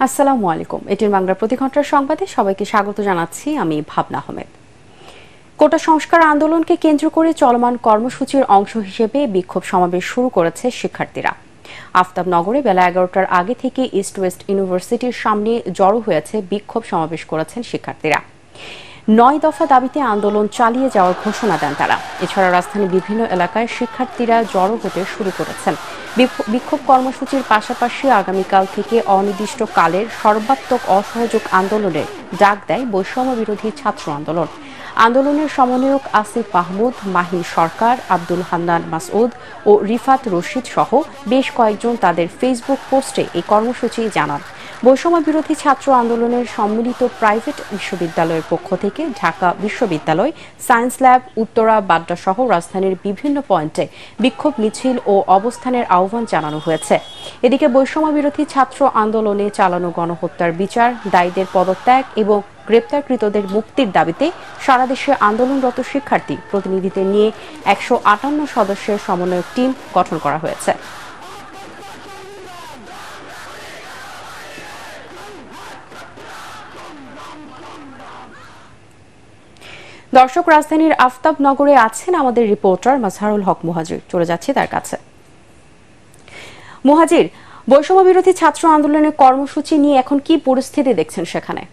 আসসালামু আলাইকুম। এটির বাংলা প্রতি ঘন্টার সংবাদে সবাইকে স্বাগত জানাচ্ছি। আমি ভাবনা আহমেদ। কোটা সংস্কার আন্দোলনকে কেন্দ্র করে চলমান কর্মসূচির অংশ হিসেবে বিক্ষোভ সমাবেশ শুরু করেছে শিক্ষার্থীরা। আফতাবনগরে বেলা 11টার আগে থেকে ইস্ট ওয়েস্ট ইউনিভার্সিটির সামনে জড়ো হয়েছে বিক্ষোভ সমাবেশ করেছেন শিক্ষার্থীরা। 9 দফা দাবিতে আন্দোলন চালিয়ে যাওয়ার ঘোষণা দেন তারা। এছাড়া রাজধানীর বিভিন্ন এলাকায় শিক্ষার্থীরা জড়ো হতে শুরু করেছেন। বিক্ষোভ কর্মসূচির পাশাপাশি আগামীকাল থেকে অনির্দিষ্টকালের সর্বাত্মক অসহযোগ আন্দোলনের ডাক দেয় বৈষম্য বিরোধী ছাত্র আন্দোলন। আন্দোলনের সমন্বয়ক আসিফ মাহমুদ, মাহিন সরকার, আব্দুল হান্নান মাসউদ ও রিফাত রশিদ সহ বেশ কয়েকজন তাদের ফেসবুক পোস্টে এই কর্মসূচি জানান। বৈষম্য বিরোধী ছাত্র আন্দোলনের সম্মিলিত প্রাইভেট বিশ্ববিদ্যালয়ের পক্ষ থেকে ঢাকা বিশ্ববিদ্যালয়, সায়েন্স ল্যাব, উত্তরা, বাড্ডা সহ রাজধানীর বিভিন্ন পয়েন্টে বিক্ষোভ মিছিল ও অবস্থানের আহ্বান জানানো হয়েছে। এদিকে বৈষম্য বিরোধী ছাত্র আন্দোলনে চালানো গণহত্যার বিচার, দায়ীদের পদত্যাগ এবং গ্রেপ্তারকৃতদের মুক্তির দাবিতে সারা দেশে আন্দোলনরত শিক্ষার্থী প্রতিনিধিদের নিয়ে 158 সদস্যের সমন্বয়ক টিম গঠন করা হয়েছে। দর্শক, রাজধানীর আফতাবনগরে আছেন আমাদের রিপোর্টার মাজহারুল হক মুহাজির। চলে যাচ্ছি তার কাছে। মুহাজির, বৈষম্য বিরোধী ছাত্র আন্দোলনের কর্মসূচি নিয়ে এখন কি পরিস্থিতি দেখছেন সেখানে?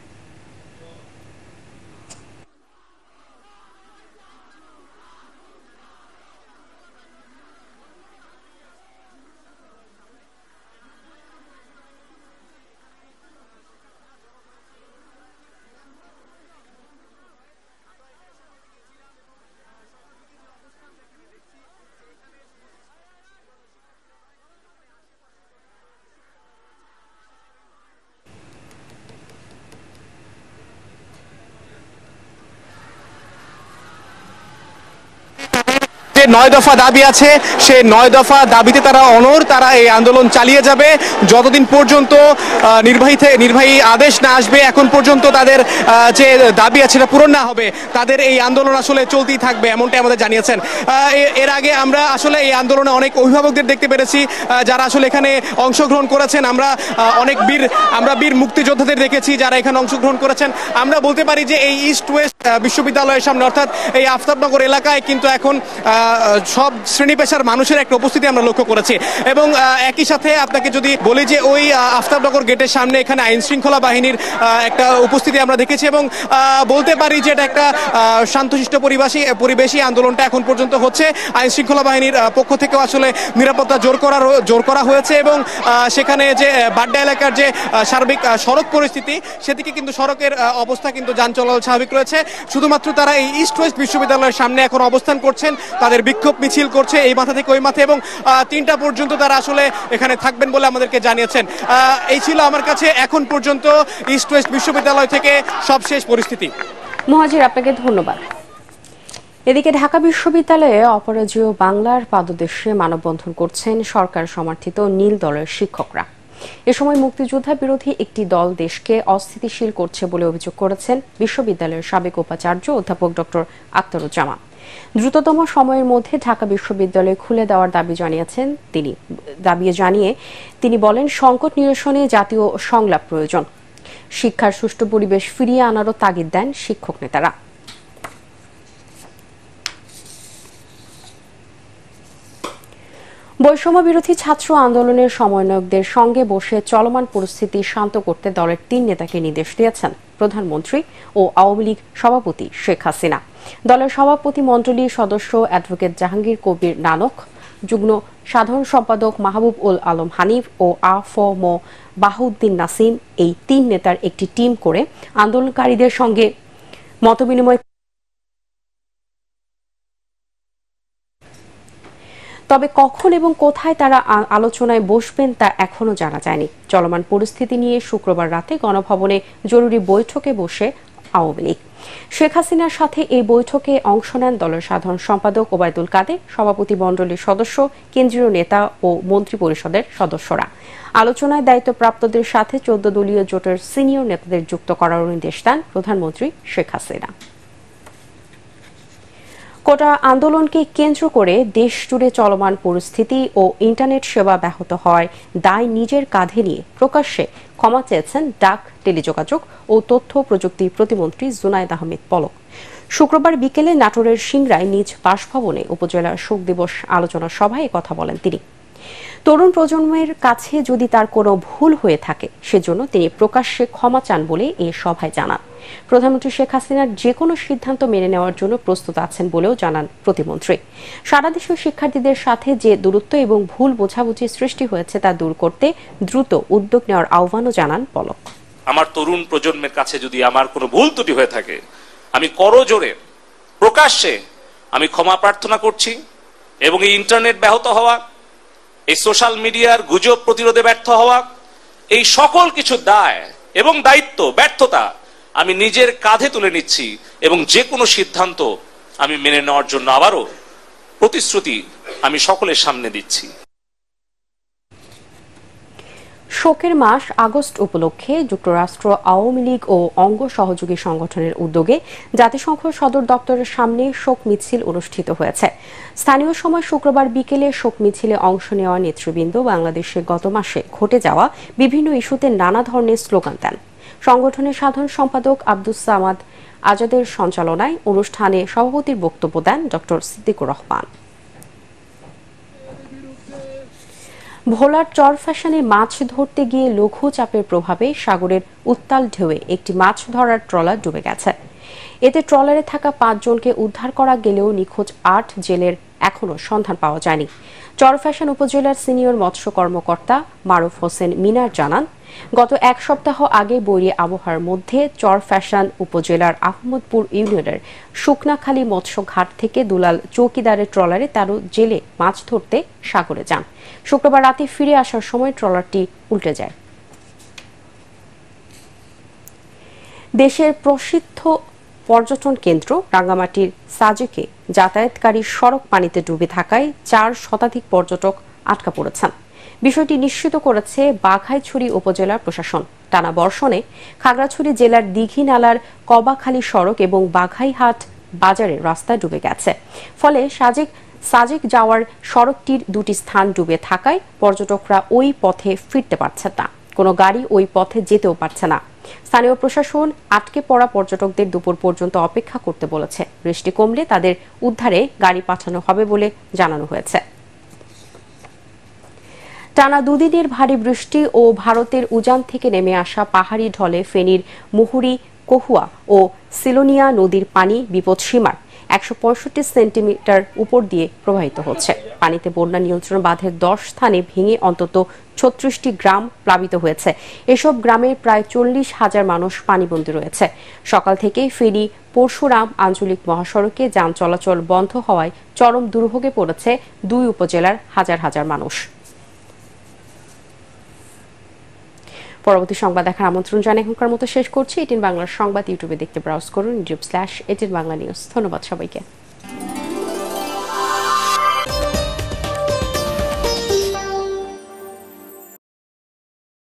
যে 9 দফা দাবি আছে, সেই 9 দফা দাবিতে তারা এই আন্দোলন চালিয়ে যাবে যতদিন পর্যন্ত নির্বাহী আদেশ না আসবে। এখন পর্যন্ত তাদের যে দাবি আছে সেটা পূরণ না হবে, তাদের এই আন্দোলন আসলে চলতেই থাকবে, এমনটাই আমাদের জানিয়েছেন। এর আগে আমরা আসলে এই আন্দোলনে অনেক অভিভাবকদের দেখতে পেরেছি যারা আসলে এখানে অংশগ্রহণ করেছেন। আমরা বীর মুক্তিযোদ্ধাদের দেখেছি যারা এখানে অংশগ্রহণ করেছেন। আমরা বলতে পারি যে এই ইস্ট ওয়েস্ট বিশ্ববিদ্যালয়ের সামনে অর্থাৎ এই আফতাবনগর এলাকায় কিন্তু এখন সব শ্রেণী পেশার মানুষের একটা উপস্থিতি আমরা লক্ষ্য করেছি। এবং একই সাথে আপনাকে যদি বলি যে ওই আফতাবনগর গেটের সামনে এখানে আইন শৃঙ্খলা বাহিনীর একটা উপস্থিতি আমরা দেখেছি এবং বলতে পারি যে এটা একটা শান্তশিষ্ট পরিবেশী আন্দোলনটা এখন পর্যন্ত হচ্ছে। আইন শৃঙ্খলা বাহিনীর পক্ষ থেকেও আসলে নিরাপত্তা জোর করা হয়েছে এবং সেখানে যে বাড্ডা এলাকার যে সার্বিক সড়ক পরিস্থিতি, সেদিকে কিন্তু সড়কের অবস্থা কিন্তু যান চলাচল স্বাভাবিক রয়েছে। শুধুমাত্র তারা এই ইস্ট ওয়েস্ট বিশ্ববিদ্যালয়ের সামনে এখন অবস্থান করছেন, তাদের বিক্ষোভ মিছিল করছে এই মাথা থেকে ওই মাথা এবং 3টা পর্যন্ত তারা আসলে এখানে থাকবেন বলে আমাদেরকে জানিয়েছেন। এই ছিল আমার কাছে এখন পর্যন্ত ইস্ট ওয়েস্ট বিশ্ববিদ্যালয় থেকে সবশেষ পরিস্থিতি। মুহাজির, আপনাকে ধন্যবাদ। এদিকে ঢাকা বিশ্ববিদ্যালয়ে অপরাজেয় বাংলার পাদদেশে মানববন্ধন করছেন সরকার সমর্থিত নীল দলের শিক্ষকরা। এ সময় মুক্তিযোদ্ধা বিরোধী একটি দল দেশকে অস্থিতিশীল করছে বলে অভিযোগ করেছেন বিশ্ববিদ্যালয়ের সাবেক উপাচার্য অধ্যাপক ডক্টর আখতারুজ্জামান। দ্রুততম সময়ের মধ্যে ঢাকা বিশ্ববিদ্যালয় খুলে দেওয়ার দাবি জানিয়ে তিনি বলেন, সংকট নিরসনে জাতীয় সংলাপ প্রয়োজন। শিক্ষার সুষ্ঠু পরিবেশ ফিরিয়ে আনারও তাগিদ দেন শিক্ষক নেতারা। বৈষম্য বিরোধী ছাত্র আন্দোলনের সমন্বয়কদের সঙ্গে বসে চলমান পরিস্থিতি শান্ত করতে দলের 3 নেতাকে নির্দেশ দিয়েছেন প্রধানমন্ত্রী ও আওয়ামী লীগ সভাপতি শেখ হাসিনা। দলের সভাপতি মণ্ডলীর সদস্য অ্যাডভোকেট জাহাঙ্গীর কবির নানক, যুগ্ম সাধারণ সম্পাদক মাহবুব উল আলম হানিফ ও আ.ফ.ম. বাহাউদ্দিন নাসিম এই 3 নেতার একটি টিম করে আন্দোলনকারীদের সঙ্গে মতবিনিময়। তবে কখন এবং কোথায় তারা আলোচনায় বসবেন তা এখনো জানা যায়নি। চলমান পরিস্থিতি নিয়ে শুক্রবার রাতে গণভবনে জরুরি বৈঠকে বসে আওয়ামী লীগ। শেখ হাসিনার সাথে এই বৈঠকে অংশ নেন দলের সাধারণ সম্পাদক ওবায়দুল কাদের, সভাপতি মণ্ডলীর সদস্য, কেন্দ্রীয় নেতা ও মন্ত্রী পরিষদের সদস্যরা। আলোচনায় দায়িত্বপ্রাপ্তদের সাথে 14 দলীয় জোটের সিনিয়র নেতাদের যুক্ত করার নির্দেশ দেন প্রধানমন্ত্রী শেখ হাসিনা। কোটা আন্দোলনকে কেন্দ্র করে দেশ জুড়ে চলমান পরিস্থিতি ও ইন্টারনেট সেবা ব্যাহত হওয়ায় দায় নিজের কাঁধে নিয়ে প্রকাশ্যে ক্ষমা চেয়েছেন ডাক, টেলিযোগাযোগ ও তথ্য প্রযুক্তি প্রতিমন্ত্রী জুনায়েদ আহমেদ পলক। শুক্রবার বিকেলে নাটোরের সিংড়ায় নিজ বাসভবনে উপজেলা শোক দিবস আলোচনা সভায় কথা বলেন তিনি। তরুণ প্রজন্মের কাছে যদি তার কোনো ভুল হয়ে থাকে সেজন্য তিনি প্রকাশ্যে ক্ষমা চান বলে এ সভায় জানান। প্রধানমন্ত্রী শেখ হাসিনার যে কোনো সিদ্ধান্ত মেনে নেওয়ার জন্য প্রস্তুত আছেন বলেও জানান প্রতিমন্ত্রী। সারা দেশের শিক্ষার্থীদের সাথে যে দূরত্ব এবং ভুল বোঝাবুঝি সৃষ্টি হয়েছে তা দূর করতে দ্রুত উদ্যোগ নেওয়ার আহ্বানও জানান পলক। আমার তরুণ প্রজন্মের কাছে যদি আমার কোনো ভুল ত্রুটি হয়ে থাকে আমি করজোরে প্রকাশ্যে আমি ক্ষমা প্রার্থনা করছি এবং এই ইন্টারনেট ব্যাহত হওয়া, এই সোশ্যাল মিডিয়ার গুজব প্রতিরোধে ব্যর্থ হওয়া, এই সকল কিছু দায় এবং দায়িত্ব, ব্যর্থতা আমি নিজের কাঁধে তুলে নিচ্ছি এবং যে কোনো সিদ্ধান্ত আমি মেনে নেওয়ার জন্য আবারও প্রতিশ্রুতি আমি সকলের সামনে দিচ্ছি। শোকের মাস আগস্ট উপলক্ষে যুক্তরাষ্ট্র আওয়ামী লীগ ও অঙ্গ সহযোগী সংগঠনের উদ্যোগে জাতিসংঘ সদর দপ্তরের সামনে শোক মিছিল অনুষ্ঠিত হয়েছে। স্থানীয় সময় শুক্রবার বিকেলে শোক মিছিলে অংশ নেওয়া নেতৃবৃন্দ বাংলাদেশে গত মাসে ঘটে যাওয়া বিভিন্ন ইস্যুতে নানা ধরনের স্লোগান দেন। সংগঠনের সাধারণ সম্পাদক আব্দুস সামাদ আজাদের সঞ্চালনায় অনুষ্ঠানে সভাপতির বক্তব্য দেন ডক্টর সিদ্দিকুর রহমান। ভোলার চরফ্যাশনে মাছ ধরতে গিয়ে লঘু চাপের প্রভাবে সাগরের উত্তাল ঢেউয়ে একটি মাছ ধরার ট্রলার ডুবে গেছে। এতে ট্রলারে থাকা 5 জনকে উদ্ধার করা গেলেও নিখোঁজ 8 জেলের এখনও সন্ধান পাওয়া যায়নি। চরফ্যাশন উপজেলার সিনিয়র মৎস্য কর্মকর্তা মারুফ হোসেন মিনার জানান, গত 1 সপ্তাহ আগে বৈরী আবহাওয়ার মধ্যে চরফ্যাশন উপজেলার আহমদপুর ইউনিয়নের শুকনাখালী মৎস্য ঘাট থেকে দুলাল চৌকিদারের ট্রলারে 13 জেলে মাছ ধরতে সাগরে যান। শুক্রবার রাতে ফিরে আসার সময় ট্রলারটি উল্টে যায়। দেশের প্রসিদ্ধ পর্যটন কেন্দ্র রাঙ্গামাটির সাজেকে যাতায়াতকারী সড়ক পানিতে ডুবে থাকায় 4 শতাধিক পর্যটক আটকা পড়েছেন। বিষয়টি নিশ্চিত করেছে বাঘাইছড়ি উপজেলা প্রশাসন। টানা বর্ষণে খাগড়াছড়ি জেলার দিঘি নালার কবাখালী সড়ক এবং বাঘাইহাট বাজারের রাস্তা ডুবে গেছে। ফলে সাজেক যাওয়ার সড়কটির 2টি স্থান ডুবে থাকায় পর্যটকরা ওই পথে ফিরতে পারছেন না, কোনো গাড়ি ওই পথে যেতেও পারছে না। স্থানীয় প্রশাসন আটকে পড়া পর্যটকদের দুপুর পর্যন্ত অপেক্ষা করতে বলেছে। বৃষ্টি কমলে তাদের উদ্ধারে গাড়ি পাঠানো হবে বলে জানানো হয়েছে। টানা 2 দিনের ভারী বৃষ্টি ও ভারতের উজান থেকে নেমে আসা পাহাড়ি ঢলে ফেনীর মুহুরী, কহুয়া ও সিলোনিয়া নদীর পানি বিপদসীমার 165 সেন্টিমিটার উপর দিয়ে প্রবাহিত হচ্ছে। পানিতে বন্যা নিয়ন্ত্রণ বাঁধের 10 স্থানে ভেঙে অন্তত 36টি গ্রাম প্লাবিত হয়েছে। এসব গ্রামের প্রায় 40,000 মানুষ পানিবন্দী রয়েছে। সকাল থেকেই ফেনী পরশুরাম আঞ্চলিক মহাসড়কে যান চলাচল বন্ধ হওয়ায় চরম দুর্ভোগে পড়েছে 2 উপজেলার হাজার হাজার মানুষ। পরবর্তী সংবাদ দেখার আমন্ত্রণ জানিয়ে এখনকার মতো শেষ করছি। এটিএন বাংলার সংবাদ ইউটিউবে দেখতে ব্রাউজ করুন youtube/এটিএন বাংলা নিউজ। ধন্যবাদ সবাইকে।